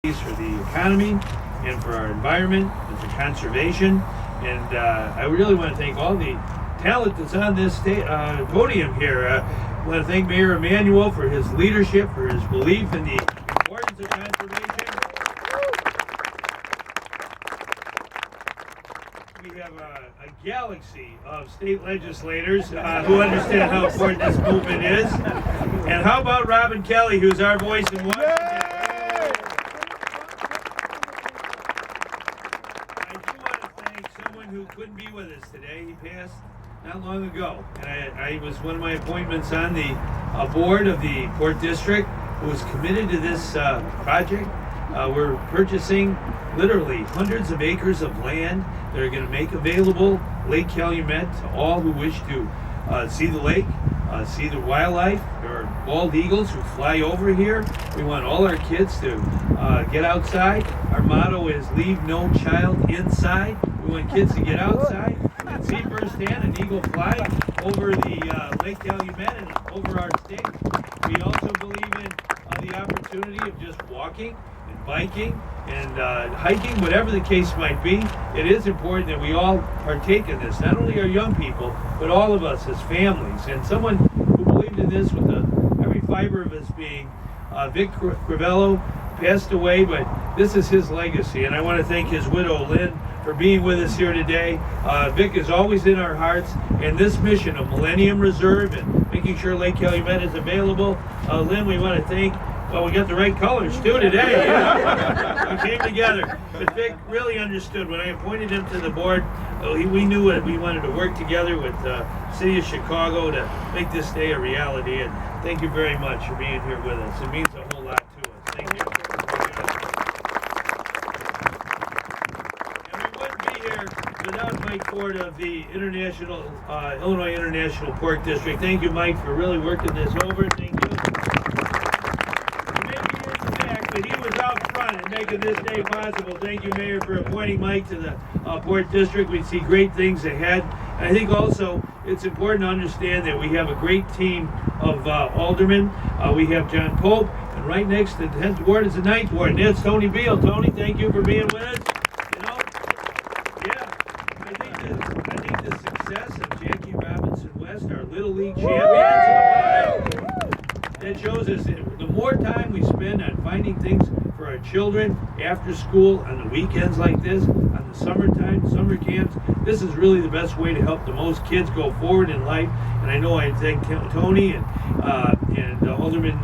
for the economy and for our environment and for conservation. And I really want to thank all the talent that's on this podium here. I want to thank Mayor Emanuel for his leadership, for his belief in the importance of conservation. We have a galaxy of state legislators who understand how important this movement is. And how about Robin Kelly, who's our voice in Washington? Who couldn't be with us today. He passed not long ago, and I was one of my appointments on the board of the Port District, who was committed to this project. We're purchasing literally hundreds of acres of land that are going to make available Lake Calumet to all who wish to see the lake, see the wildlife. There are bald eagles who fly over here. We want all our kids to get outside. Our motto is leave no child inside. We want kids to get outside and see firsthand an eagle fly over the Lake Calumet and over our state. We also believe in the opportunity of just walking and biking and hiking, whatever the case might be. It is important that we all partake in this, not only our young people, but all of us as families. And someone who believed in this with every fiber of his being, Vic Crivello, passed away, but this is his legacy. And I want to thank his widow, Lynn, for being with us here today. Vic is always in our hearts, and this mission of Millennium Reserve and making sure Lake Calumet is available. Lynn, we want to thank, well, we got the right colors too today. Yeah. We came together. But Vic really understood. When I appointed him to the board, we knew that we wanted to work together with the city of Chicago to make this day a reality. And thank you very much for being here with us. It means a whole lot to us. Thank you. Without Mike Ford of the Illinois International Pork District. Thank you, Mike, for really working this over. Thank you. He may be in the back, but he was out front and making this day possible. Thank you, Mayor, for appointing Mike to the Port District. We see great things ahead. And I think also it's important to understand that we have a great team of aldermen. We have John Pope, and right next to the 10th Ward is the 9th Ward, and that's Tony Beal. Tony, thank you for being with us. Our Little League champions. That shows us that the more time we spend on finding things for our children after school, on the weekends like this, on the summertime, summer camps, this is really the best way to help the most kids go forward in life. And I know I thank Tony and Alderman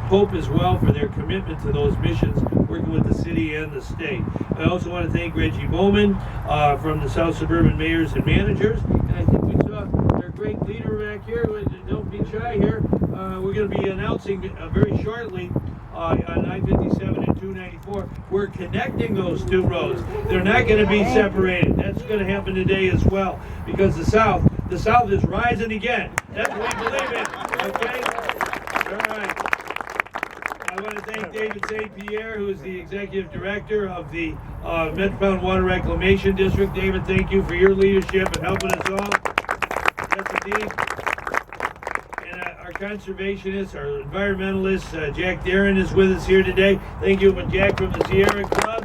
Pope as well for their commitment to those missions, working with the city and the state. I also want to thank Reggie Bowman from the South Suburban Mayors and Managers. And I think we saw their great leader back here. Don't be shy here. We're going to be announcing very shortly on I-57 and 294. We're connecting those two roads. They're not going to be separated. That's going to happen today as well, because the South is rising again. That's what we believe in. Okay? All right. I want to thank David St. Pierre, who is the executive director of the Metropolitan Water Reclamation District. David, thank you for your leadership and helping us all. Yes, indeed. And our conservationists, our environmentalists, Jack Darren is with us here today. Thank you, Jack, from the Sierra Club.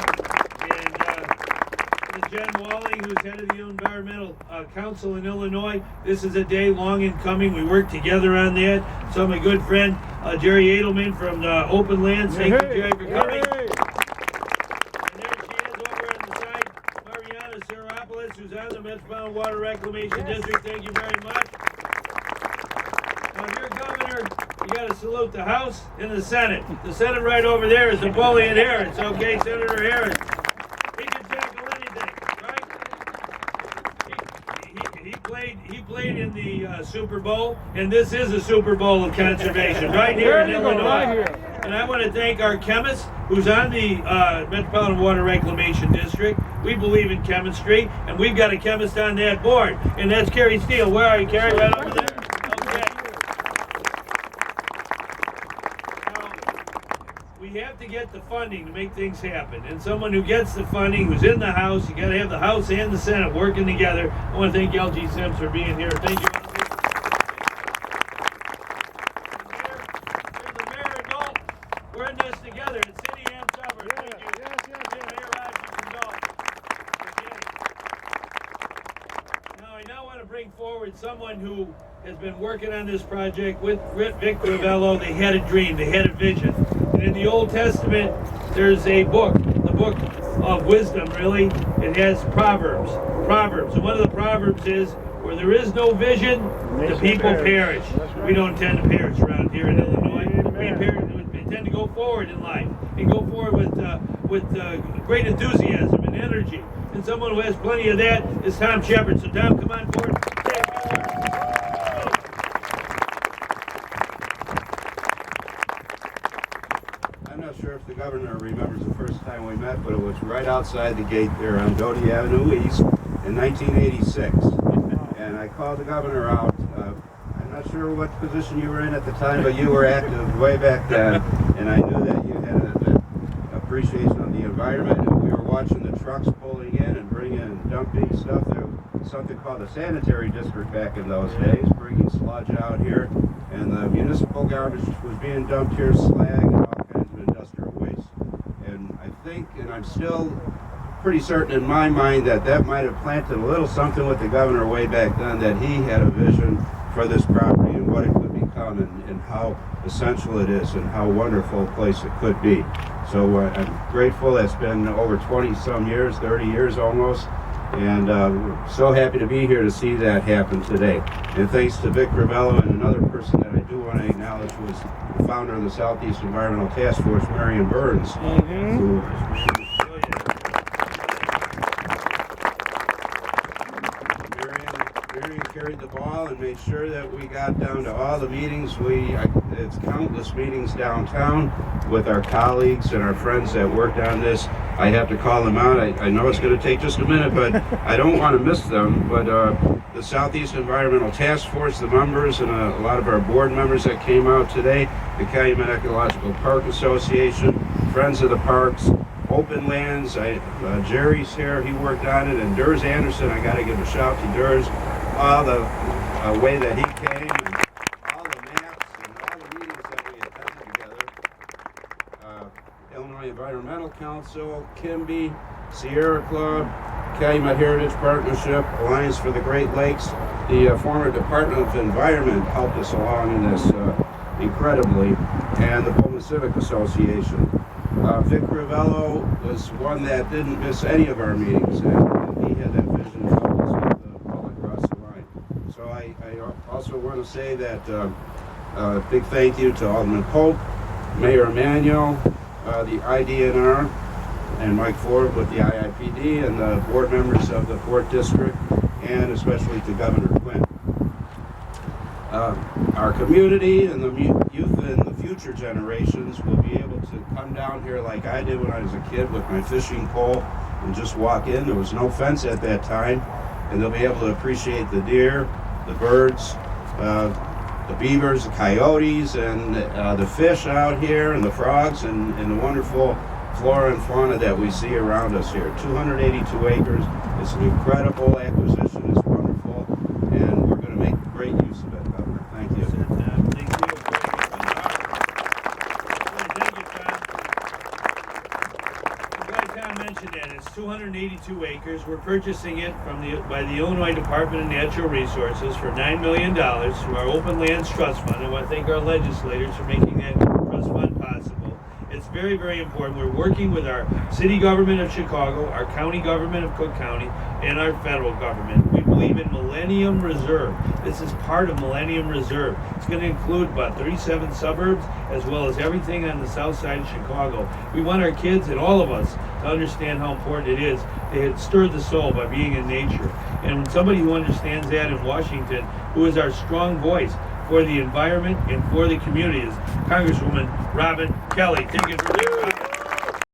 And Jen Walling, who's head of the Environmental Council in Illinois. This is a day long in coming. We work together on that. So my good friend, Jerry Edelman from Open Lands. Thank you, Jerry, for coming. And there she is over on the side, Mariana Seropoulos, who's on the Metropolitan Water Reclamation District. Thank you very much. Now, if you're governor, you got to salute the House and the Senate. The Senate right over there is Napoleon Harris. Okay, Senator Harris. He can tackle anything, right? He played in the Super Bowl, and this is a Super Bowl of conservation right here in Illinois. Right here. And I want to thank our chemist who's on the Metropolitan Water Reclamation District. We believe in chemistry, and we've got a chemist on that board, and that's Carrie Steele. Where are you, Carrie? Right over there? Okay. Now, we have to get the funding to make things happen, and someone who gets the funding, who's in the House, you got to have the House and the Senate working together. I want to thank LG Sims for being here. Thank you. We're in this together. It's city and suburbs. Thank you. bring forward someone who has been working on this project with Vic Ravello. They had a dream, they had a vision. And in the Old Testament, there's a book, the book of wisdom, really. It has Proverbs. And one of the Proverbs is, where there is no vision, the people perish. Right. We don't tend to perish around here in Illinois. We tend to go forward in life and go forward with great enthusiasm and energy. And someone who has plenty of that is Tom Shepard. So Tom, come on forward. I'm not sure if the governor remembers the first time we met, but it was right outside the gate there on Doty Avenue East in 1986. And I called the governor out. I'm not sure what position you were in at the time, but you were active way back then. And I knew that you had an appreciation of the environment. And we were watching the trucks pulling in and bringing and dumping stuff. There was something called the sanitary district back in those days, bringing sludge out here. And the municipal garbage was being dumped here, slag and all kinds of industrial waste. And I think, and I'm still pretty certain in my mind, that might have planted a little something with the governor way back then, that he had a vision for this property and what it could become and how essential it is and how wonderful a place it could be. So I'm grateful. It's been over 20 some years, 30 years almost, and we're so happy to be here to see that happen today. And thanks to Vic Ravello and another person that I do want to acknowledge, who was the founder of the Southeast Environmental Task Force, Marion Burns, who carried the ball and made sure that we got down to all the meetings. It's countless meetings downtown with our colleagues and our friends that worked on this. I have to call them out. I know it's going to take just a minute, but I don't want to miss them. But the Southeast Environmental Task Force, the members, and a lot of our board members that came out today, the Calumet Ecological Park Association, Friends of the Parks, Open Lands, Jerry's here, he worked on it, and Durs Anderson, I got to give a shout to Durs. All the way that he came, and all the maps and all the meetings that we attended together. Illinois Environmental Council, Kimby, Sierra Club, Calumet Heritage Partnership, Alliance for the Great Lakes. The former Department of Environment helped us along in this incredibly, and the Pullman Civic Association. Vic Ravello was one that didn't miss any of our meetings, and he had that vision to help us with So I also want to say that a big thank you to Alderman Pope, Mayor Emanuel, the IDNR, and Mike Ford with the IIPD, and the board members of the 4th District, and especially to Governor Quinn. Our community and the youth and the future generations will be able to come down here like I did when I was a kid with my fishing pole and just walk in. There was no fence at that time, and they'll be able to appreciate the deer, the birds, the beavers, the coyotes, and the fish out here, and the frogs, and the wonderful flora and fauna that we see around us here. 282 acres. It's an incredible acquisition. It's wonderful, and we're going to make great use of it, Governor. Thank you. Thank you. Thank you, Tom. I'm glad Tom mentioned that. It's 282 acres. We're purchasing it by the Illinois Department of Natural Resources for $9 million through our Open Lands Trust Fund. I want to thank our legislators for making that trust fund possible. It's very, very important. We're working with our city government of Chicago, our county government of Cook County, and our federal government. We believe in Millennium Reserve. This is part of Millennium Reserve. It's going to include about 37 suburbs, as well as everything on the south side of Chicago. We want our kids and all of us to understand how important it is to stir the soul by being in nature. And somebody who understands that in Washington, who is our strong voice for the environment and for the community, is Congresswoman Robin Kelly. Take it from you.